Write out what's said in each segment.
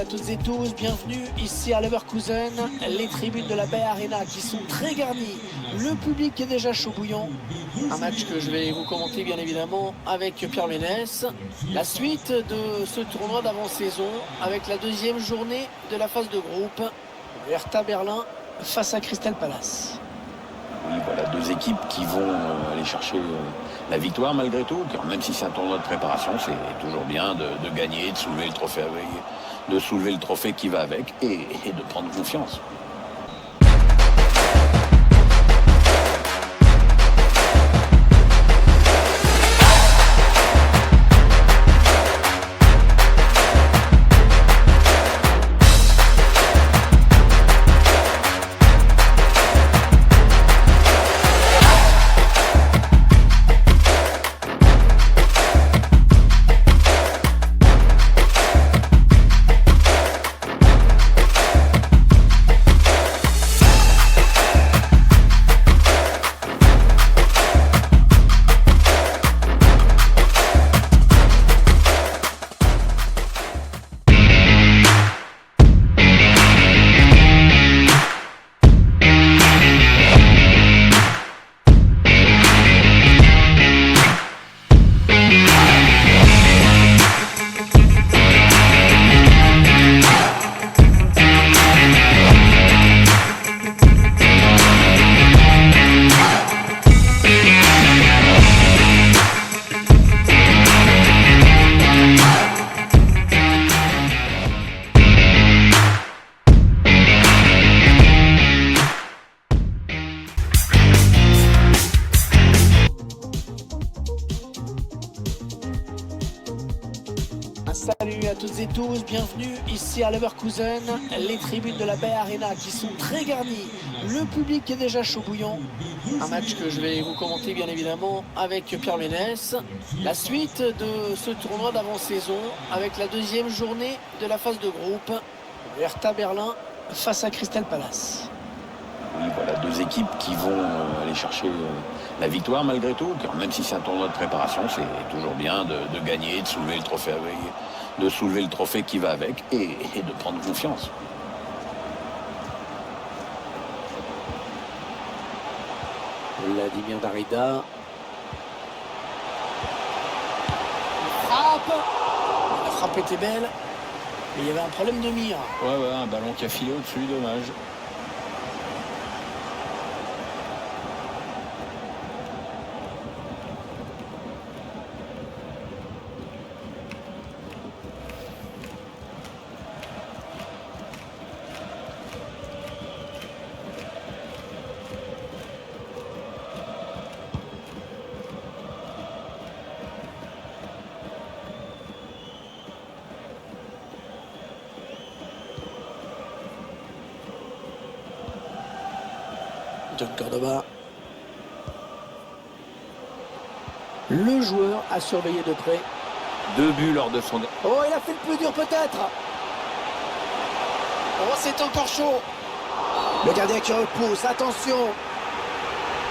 à toutes et tous, bienvenue ici à Leverkusen, les tribunes de la Bay Arena qui sont très garnies, le public est déjà chaud bouillant. Un match que je vais vous commenter bien évidemment avec Pierre Ménès. La suite de ce tournoi d'avant-saison avec la deuxième journée de la phase de groupe. Hertha Berlin face à Crystal Palace. Oui, voilà, deux équipes qui vont aller chercher la victoire malgré tout, car même si c'est un tournoi de préparation, c'est toujours bien de gagner, de soulever le trophée qui va avec et de prendre confiance. Salut à toutes et tous, bienvenue ici à Leverkusen, les tribunes de la Bay Arena qui sont très garnies, le public est déjà chaud bouillant. Un match que je vais vous commenter bien évidemment avec Pierre Ménès. La suite de ce tournoi d'avant-saison avec la deuxième journée de la phase de groupe. Hertha Berlin face à Crystal Palace. Oui, voilà, deux équipes qui vont aller chercher la victoire malgré tout, car même si c'est un tournoi de préparation, c'est toujours bien de gagner, de soulever le trophée qui va avec et de prendre confiance. Vladimir Darida. Frappe. La frappe était belle, mais il y avait un problème de mire. Ouais, un ballon qui a filé au-dessus, dommage. John Cordoba. Le joueur a surveillé de près. 2 buts lors de son... Oh, il a fait le plus dur peut-être. Oh, c'est encore chaud. Le gardien qui repousse, attention.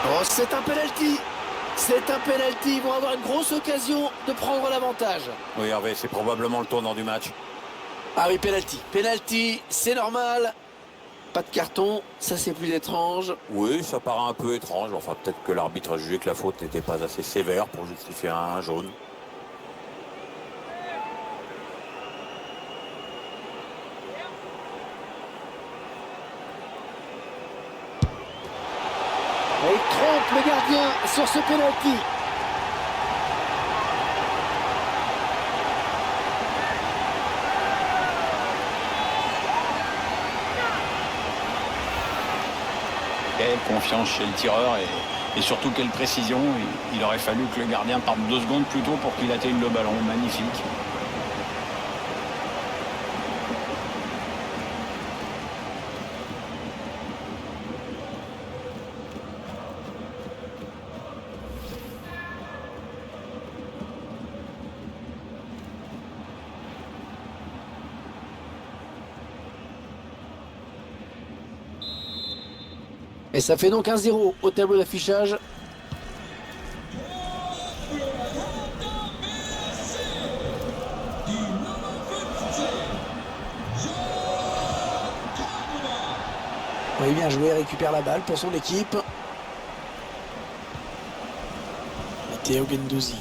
Oh, c'est un penalty. C'est un penalty. Ils vont avoir une grosse occasion de prendre l'avantage. Oui, Hervé, c'est probablement le tournant du match. Ah oui, penalty. Penalty, c'est normal. Pas de carton, ça c'est plus étrange. Oui, ça paraît un peu étrange. Enfin, peut-être que l'arbitre a jugé que la faute n'était pas assez sévère pour justifier un jaune. Et il trompe le gardien sur ce penalty. Quelle confiance chez le tireur et surtout quelle précision. Il aurait fallu que le gardien parte 2 secondes plus tôt pour qu'il atteigne le ballon. Magnifique. Et ça fait donc 1-0 au tableau d'affichage. Ouais, bien joué, récupère la balle pour son équipe. Matteo Guendouzi.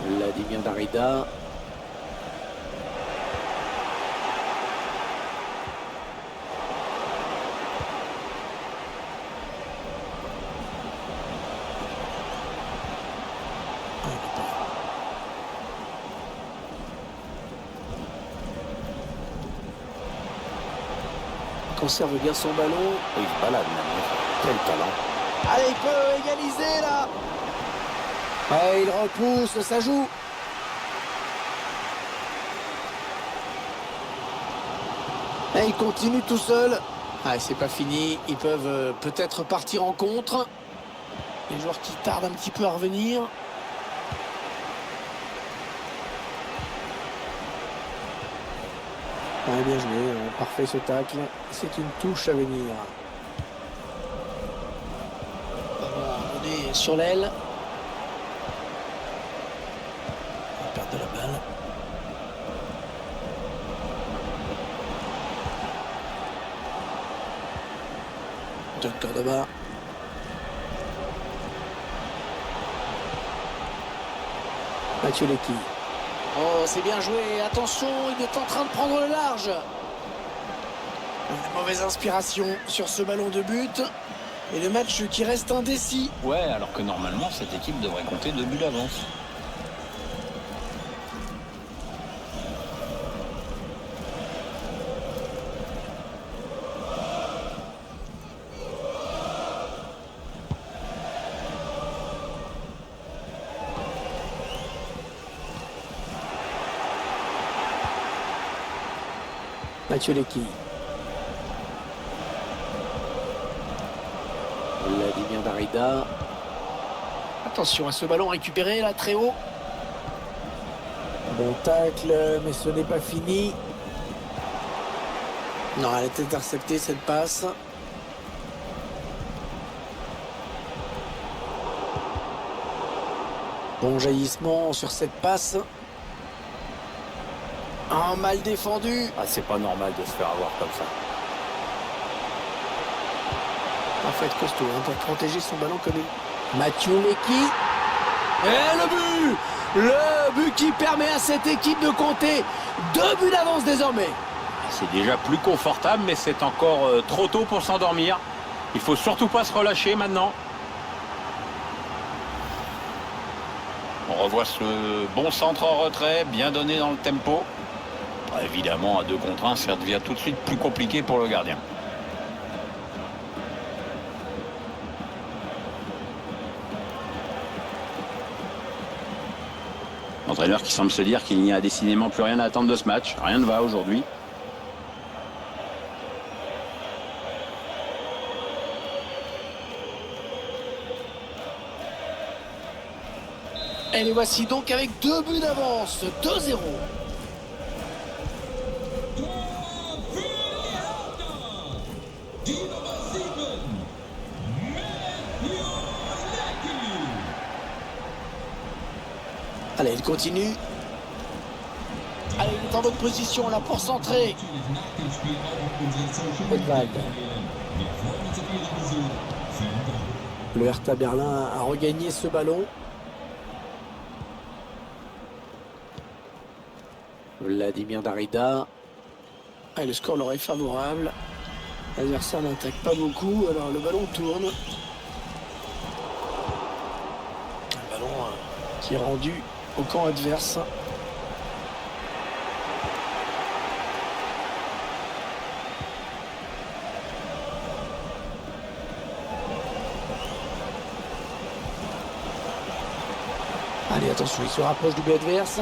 Vladimir Darida. Conserve bien son ballon. Il se balade même. Quel talent. Allez, il peut égaliser là. Ouais, il repousse, ça joue. Et il continue tout seul. Ah, c'est pas fini. Ils peuvent peut-être partir en contre. Les joueurs qui tardent un petit peu à revenir. Ouais, bien joué. Parfait ce tacle. C'est une touche à venir. On est sur l'aile. On perd de la balle. De Cordoba. Mathieu Lecky. Oh, c'est bien joué. Attention, il est en train de prendre le large. Une mauvaise inspiration sur ce ballon de but. Et le match qui reste indécis. Ouais, alors que normalement, cette équipe devrait compter 2 buts d'avance. Mathieu Lecky. Vladimir Darida. Attention à ce ballon récupéré là très haut. Bon tacle, mais ce n'est pas fini. Non, elle est interceptée cette passe. Bon jaillissement sur cette passe. Ah, mal défendu. Ah, c'est pas normal de se faire avoir comme ça. En fait, costaud pour protéger son ballon comme il. Mathieu Lecky. Et le but. Le but qui permet à cette équipe de compter 2 buts d'avance désormais. C'est déjà plus confortable, mais c'est encore trop tôt pour s'endormir. Il faut surtout pas se relâcher maintenant. On revoit ce bon centre en retrait, bien donné dans le tempo. Évidemment, à 2 contre 1, ça devient tout de suite plus compliqué pour le gardien. L'entraîneur qui semble se dire qu'il n'y a décidément plus rien à attendre de ce match. Rien ne va aujourd'hui. Et les voici donc avec 2 buts d'avance, 2-0. Allez, il continue. Allez, il est en bonne position là pour centrer. Le Hertha Berlin a regagné ce ballon. Vladimir Darida. Et le score leur est favorable. L'adversaire n'attaque pas beaucoup, alors le ballon tourne. Un ballon qui est rendu au camp adverse. Allez, attention, il se rapproche du but adverse.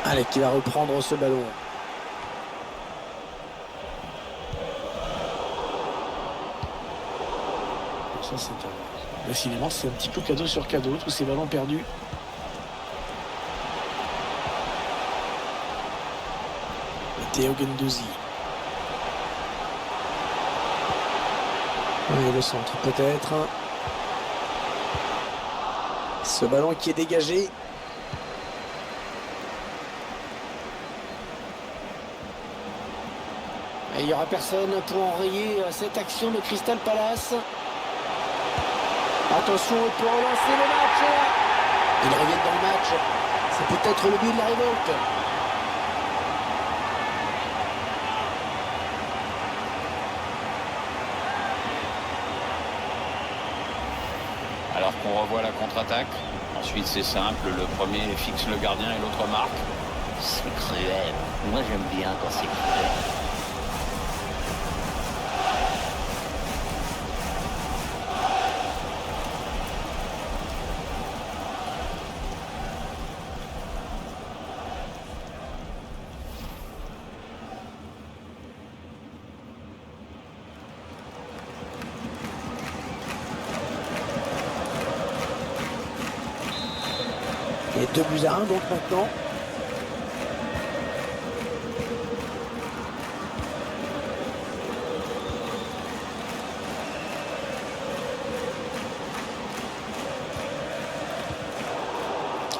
Allez, qui va reprendre ce ballon. Ça, c'est décidément, c'est un petit peu cadeau sur cadeau, tous ces ballons perdus. Matteo Guendouzi. Oui, le centre peut-être. Ce ballon qui est dégagé. Et il n'y aura personne pour enrayer cette action de Crystal Palace. Attention, il peut relancer le match. Ils reviennent dans le match. C'est peut-être le but de la révolte. Alors qu'on revoit la contre-attaque. Ensuite, c'est simple. Le premier fixe le gardien et l'autre marque. C'est cruel. Moi, j'aime bien quand c'est cruel. Et 2-1 donc maintenant.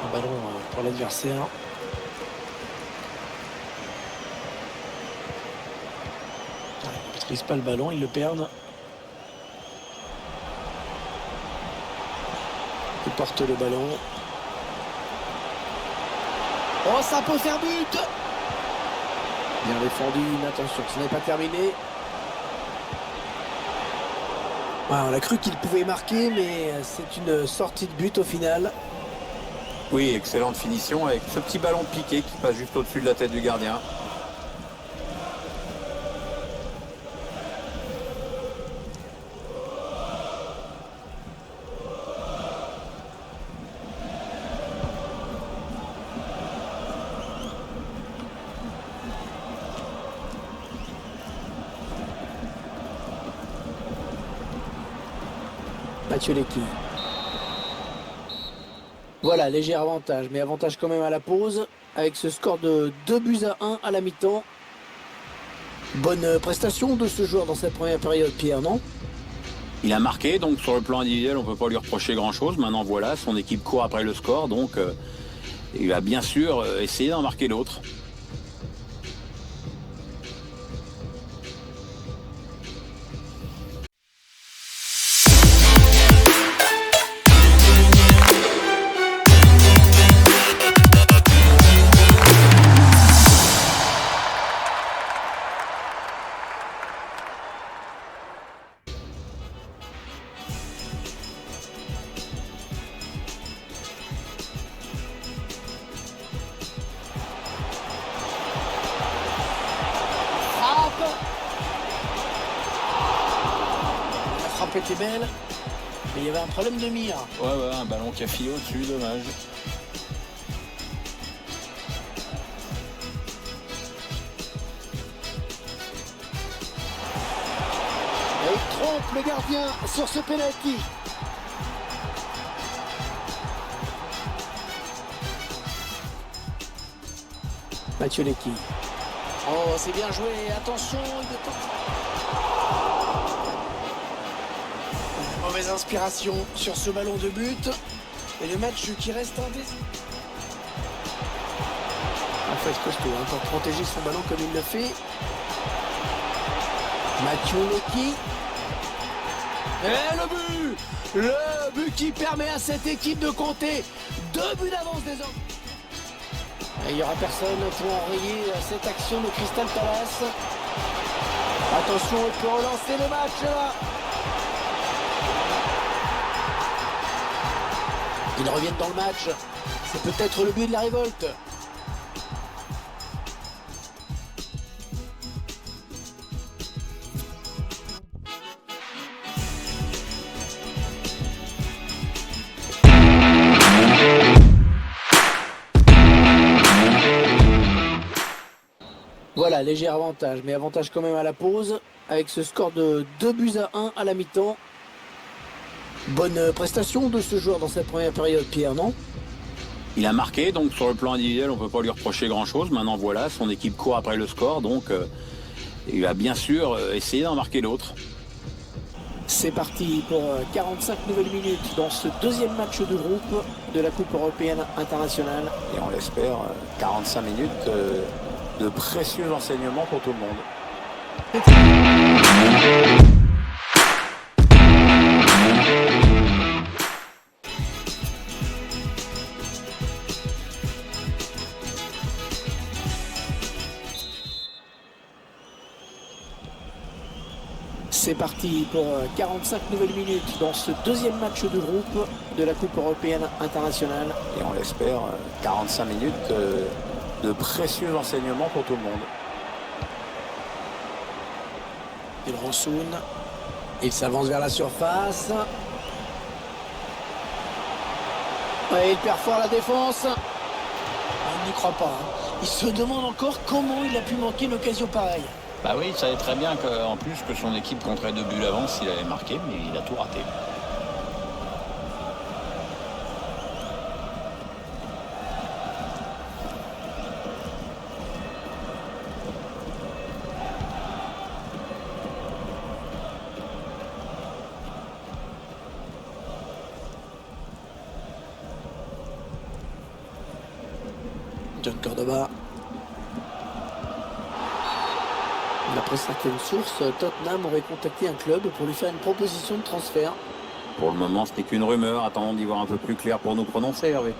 Un ballon pour l'adversaire. Ils ne maîtrisent pas le ballon, ils le perdent. Ils portent le ballon. Oh, ça peut faire but. Bien défendu, mais attention, ce n'est pas terminé. Ouais, on a cru qu'il pouvait marquer, mais c'est une sortie de but au final. Oui, excellente finition avec ce petit ballon piqué qui passe juste au-dessus de la tête du gardien. Mathieu Lecky. Voilà, léger avantage, mais avantage quand même à la pause, avec ce score de 2-1 à la mi-temps. Bonne prestation de ce joueur dans cette première période, Pierre, non? Il a marqué, donc sur le plan individuel, on ne peut pas lui reprocher grand-chose. Maintenant, voilà, son équipe court après le score, donc il va bien sûr essayer d'en marquer d'autres. La frappe était belle, mais il y avait un problème de mire. Ouais, un ballon qui a filé au-dessus, dommage. Et il trompe le gardien sur ce penalty. Mathieu Lecky. Oh, c'est bien joué. Attention, mauvaise inspiration sur ce ballon de but. Et le match qui reste indécis. En fait, costaud, hein, pour protéger son ballon comme il le fait. Mathieu Lecky. Et le but qui permet à cette équipe de compter 2 buts d'avance désormais. Et il n'y aura personne pour enrayer cette action de Crystal Palace. Attention, il peut relancer le match là. Ils reviennent dans le match. C'est peut-être le but de la révolte. Voilà, léger avantage, mais avantage quand même à la pause, avec ce score de 2-1 à la mi-temps. Bonne prestation de ce joueur dans cette première période, Pierre, non? Il a marqué, donc sur le plan individuel, on ne peut pas lui reprocher grand-chose. Maintenant, voilà, son équipe court après le score, donc il va bien sûr essayer d'en marquer d'autres. C'est parti pour 45 nouvelles minutes dans ce deuxième match de groupe de la Coupe européenne internationale. Et on l'espère, 45 minutes de précieux enseignements pour tout le monde. C'est parti pour 45 nouvelles minutes dans ce deuxième match de groupe de la Coupe européenne internationale. Et on l'espère, 45 minutes de précieux enseignements pour tout le monde. Il Rossoun, il s'avance vers la surface. Ouais, il perfore la défense. On n'y croit pas. Hein. Il se demande encore comment il a pu manquer une occasion pareille. Bah oui, il savait très bien qu'en plus que son équipe compterait 2 buts d'avance, il avait marqué, mais il a tout raté. John Cordoba. D'après certaines sources, Tottenham aurait contacté un club pour lui faire une proposition de transfert. Pour le moment, ce n'est qu'une rumeur. Attendons d'y voir un peu plus clair pour nous prononcer, Hervé.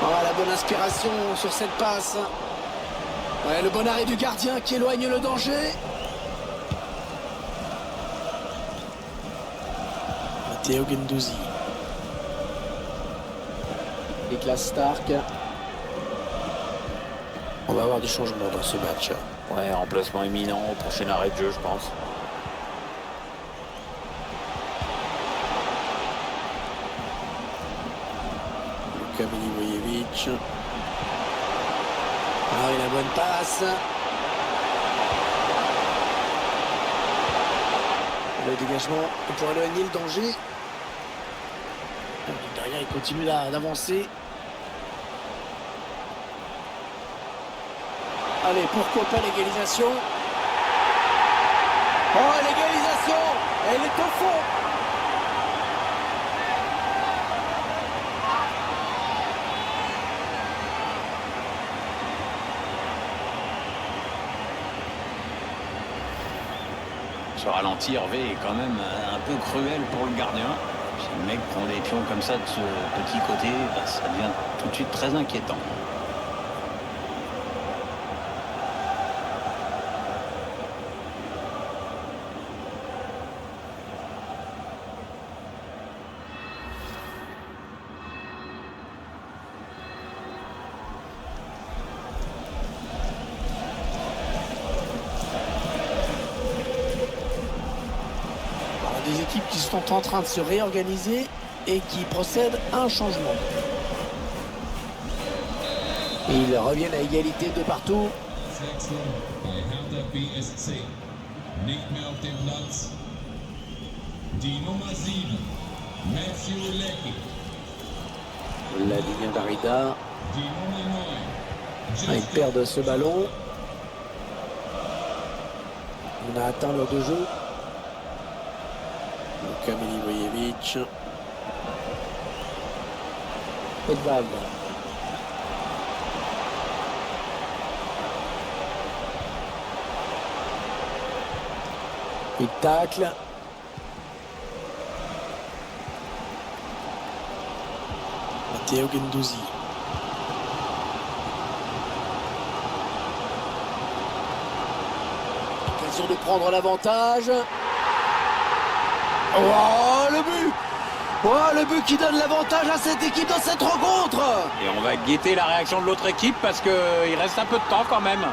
Oh, la bonne inspiration sur cette passe. Ouais, le bon arrêt du gardien qui éloigne le danger. Matteo Guendouzi. Niklas Stark. On va avoir des changements dans ce match. Ouais, remplacement imminent au prochain arrêt de jeu, je pense. Luka Milivojevic. Ah oui, la bonne passe. Le dégagement pour éloigner le danger. Derrière, il continue d'avancer. Allez, pourquoi pas l'égalisation? Oh, l'égalisation! Elle est au fond! Ce ralenti, Hervé, est quand même un peu cruel pour le gardien. Si le mec prend des pions comme ça de ce petit côté, bah, ça devient tout de suite très inquiétant. Des équipes qui sont en train de se réorganiser et qui procèdent à un changement. Et ils reviennent à égalité de partout. La ligne d'Arida. Ils perdent ce ballon. On a atteint l'heure de jeu. Luka Milivojevic. Edvald. Il tacle. Matteo Guendouzi. Occasion de prendre l'avantage. Oh, le but! Oh, le but qui donne l'avantage à cette équipe dans cette rencontre! Et on va guetter la réaction de l'autre équipe parce qu'il reste un peu de temps quand même.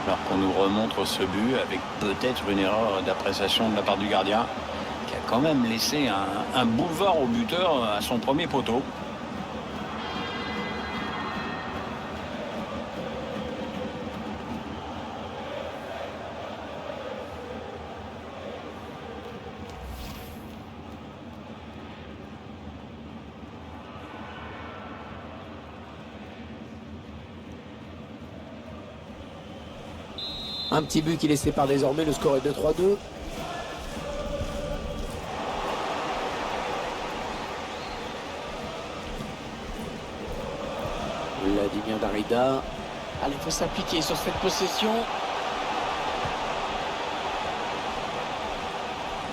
Alors qu'on nous remontre ce but avec peut-être une erreur d'appréciation de la part du gardien qui a quand même laissé un boulevard au buteur à son premier poteau. Un petit but qui les sépare désormais, le score est de 3-2. Vladimir Darida. Allez, il faut s'appliquer sur cette possession.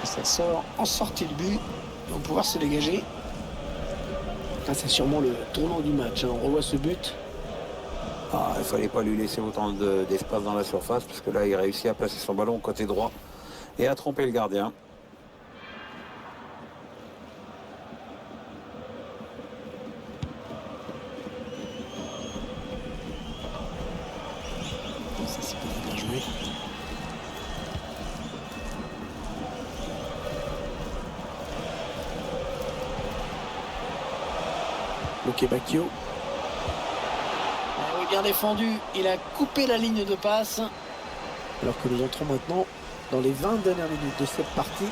Ça sort en sortie de but. Ils vont pouvoir se dégager. Ah, c'est sûrement le tournant du match. Hein. On revoit ce but. Ah, il ne fallait pas lui laisser autant d'espace dans la surface, parce que là, il réussit à placer son ballon côté droit et à tromper le gardien. Ça, c'est pas bien joué. Luke Bacchio. Oui, bien défendu. Il a coupé la ligne de passe. Alors que nous entrons maintenant dans les 20 dernières minutes de cette partie.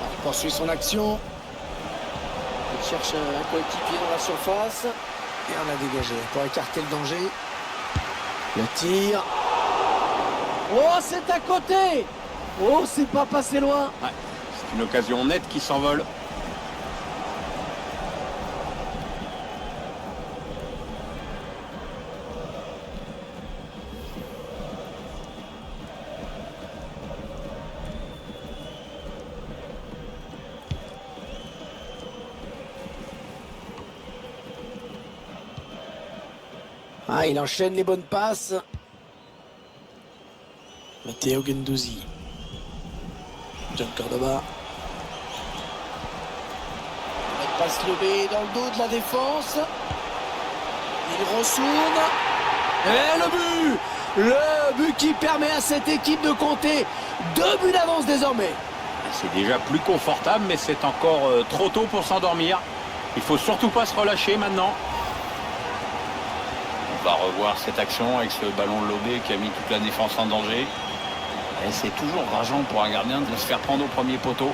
Il poursuit son action. Il cherche un coéquipier dans la surface. Et on a dégagé pour écarter le danger. Le tir. Oh, c'est à côté. Oh, c'est pas passé loin. Ouais, c'est une occasion nette qui s'envole. Ah, il enchaîne les bonnes passes. Matteo Guendouzi. John Cordoba. Il passe lobé dans le dos de la défense. Il ressourne. Et le but! Le but qui permet à cette équipe de compter 2 buts d'avance désormais. C'est déjà plus confortable, mais c'est encore trop tôt pour s'endormir. Il faut surtout pas se relâcher maintenant. On va revoir cette action avec ce ballon lobé qui a mis toute la défense en danger. Et c'est toujours rageant pour un gardien de se faire prendre au premier poteau.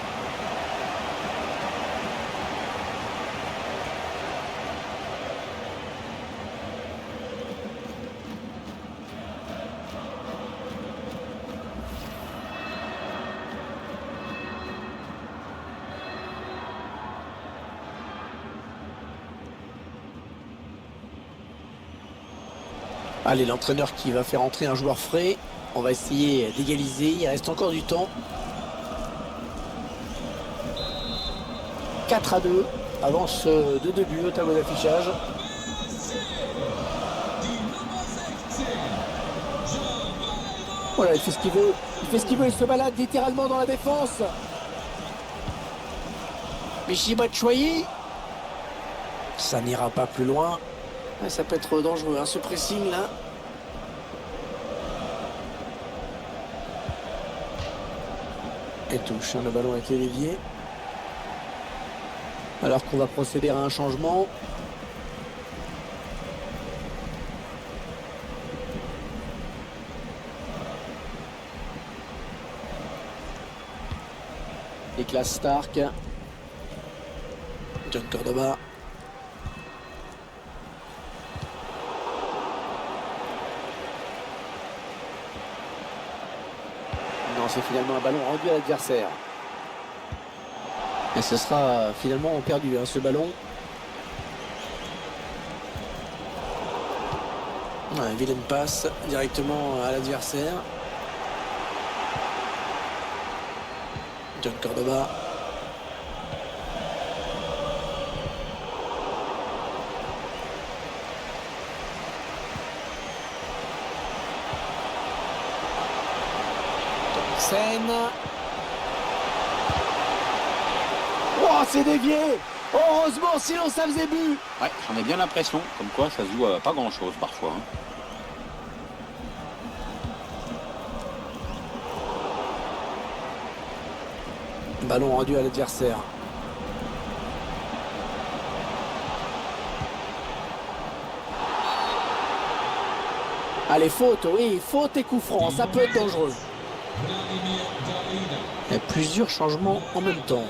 Allez, l'entraîneur qui va faire entrer un joueur frais. On va essayer d'égaliser. Il reste encore du temps. 4-2. Avance de 2 buts au tableau d'affichage. Voilà, il fait ce qu'il veut. Il fait ce qu'il veut. Il se balade littéralement dans la défense. Michy Batshuayi. Ça n'ira pas plus loin. Ouais, ça peut être dangereux, hein, ce pressing là. Et touche, hein, le ballon a été dévié. Alors qu'on va procéder à un changement. Niklas Stark. John Cordoba. Non, c'est finalement un ballon rendu à l'adversaire. Et ce sera finalement perdu, hein, ce ballon. Ouais, vilaine passe directement à l'adversaire. John Cordoba. Oh, c'est dévié. Heureusement, sinon ça faisait but. Ouais, j'en ai bien l'impression. Comme quoi, ça se joue à pas grand-chose parfois. Hein. Ballon rendu à l'adversaire. Allez, faute, oui, faute et coup franc, ça peut être dangereux. Il y a plusieurs changements en même temps.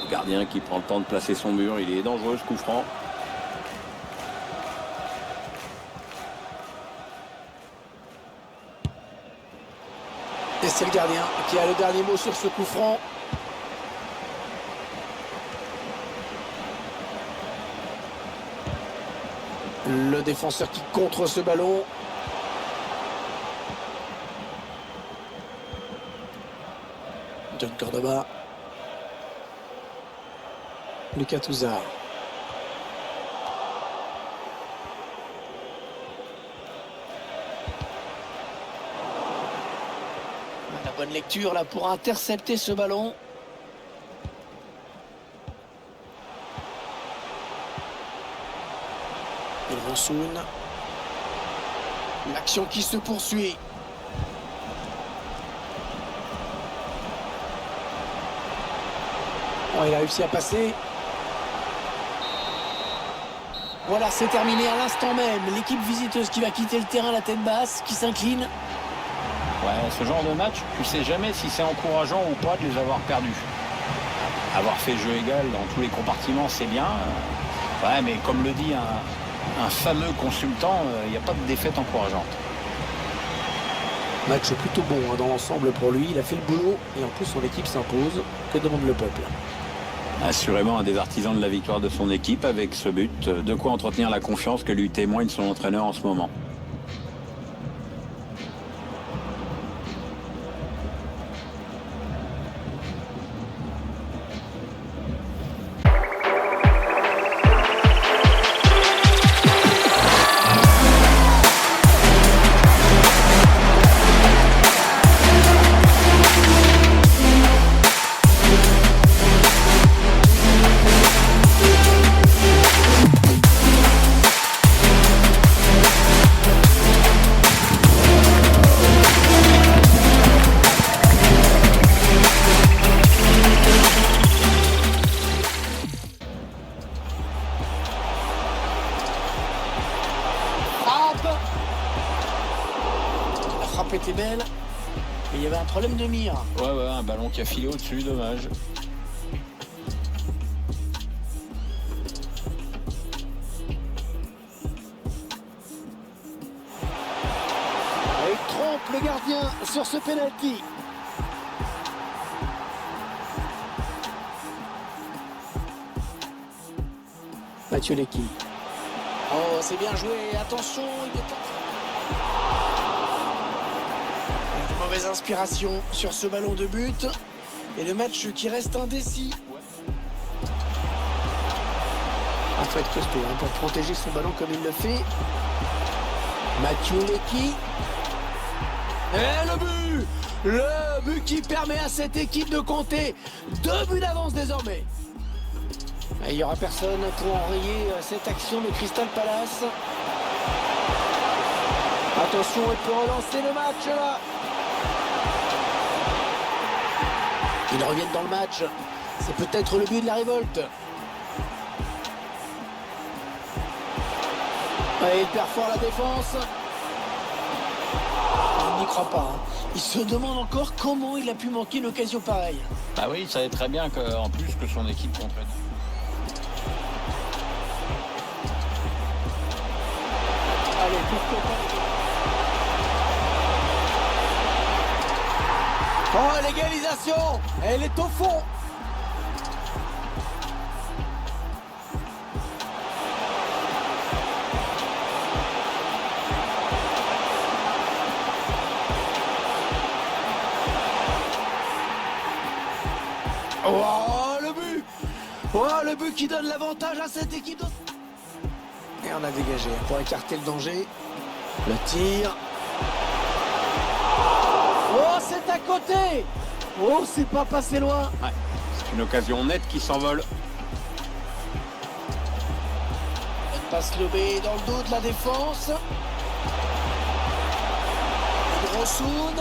Le gardien qui prend le temps de placer son mur. Il est dangereux ce coup franc. Et c'est le gardien qui a le dernier mot sur ce coup franc. Le défenseur qui contre ce ballon. John Cordoba. Lucas Touzard. La bonne lecture là pour intercepter ce ballon. Il Ransoun. L'action qui se poursuit. Oh, il a réussi à passer. Voilà, c'est terminé à l'instant même. L'équipe visiteuse qui va quitter le terrain la tête basse, qui s'incline. Ouais, ce genre de match, tu sais jamais si c'est encourageant ou pas de les avoir perdus. Avoir fait jeu égal dans tous les compartiments, c'est bien. Ouais, mais comme le dit un fameux consultant, il n'y a pas de défaite encourageante. Match plutôt bon hein, dans l'ensemble pour lui. Il a fait le boulot et en plus son équipe s'impose. Que demande le peuple? Assurément un des artisans de la victoire de son équipe avec ce but. De quoi entretenir la confiance que lui témoigne son entraîneur en ce moment. La frappe était belle. Mais il y avait un problème de mire. Ouais, un ballon qui a filé au-dessus, dommage. Et il trompe le gardien sur ce penalty. Mathieu Lecky. Oh, c'est bien joué. Attention, il est une mauvaise inspiration sur ce ballon de but. Et le match qui reste indécis. Il faut être costaud hein, pour protéger son ballon comme il le fait. Mathieu Lecky. Et le but! Le but qui permet à cette équipe de compter 2 buts d'avance désormais. Et il n'y aura personne pour enrayer cette action de Crystal Palace. Attention, il peut relancer le match là. Ils reviennent dans le match. C'est peut-être le but de la révolte. Et il perd fort la défense. Il n'y croit pas. Hein. Il se demande encore comment il a pu manquer une occasion pareille. Bah oui, il savait très bien qu'en plus que son équipe comptait. Allez, pourquoi pas. Oh, l'égalisation! Elle est au fond! Oh, le but! Oh, le but qui donne l'avantage à cette équipe. Et on a dégagé pour écarter le danger. Le tir. Oh, c'est à côté! Oh, c'est pas passé loin. Ouais, c'est une occasion nette qui s'envole. Une passe lobée dans le dos de la défense. Une Ransoun.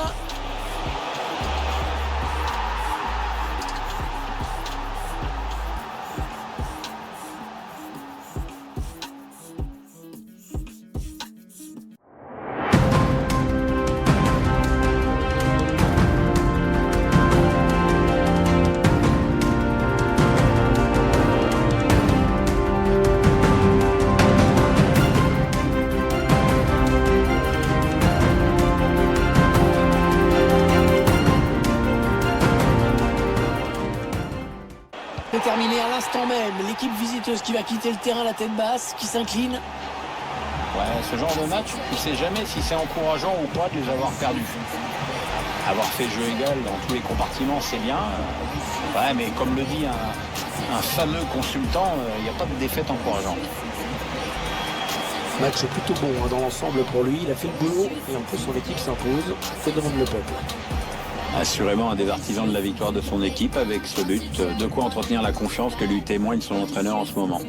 l'instant même, l'équipe visiteuse qui va quitter le terrain la tête basse, qui s'incline. Ouais, ce genre de match, tu sais jamais si c'est encourageant ou pas de les avoir perdus. Avoir fait jeu égal dans tous les compartiments, c'est bien. Ouais, mais comme le dit un fameux consultant, il n'y a pas de défaite encourageante. Match plutôt bon dans l'ensemble pour lui, il a fait le boulot et en plus son équipe s'impose, que demande le peuple. Assurément un des artisans de la victoire de son équipe avec ce but, de quoi entretenir la confiance que lui témoigne son entraîneur en ce moment.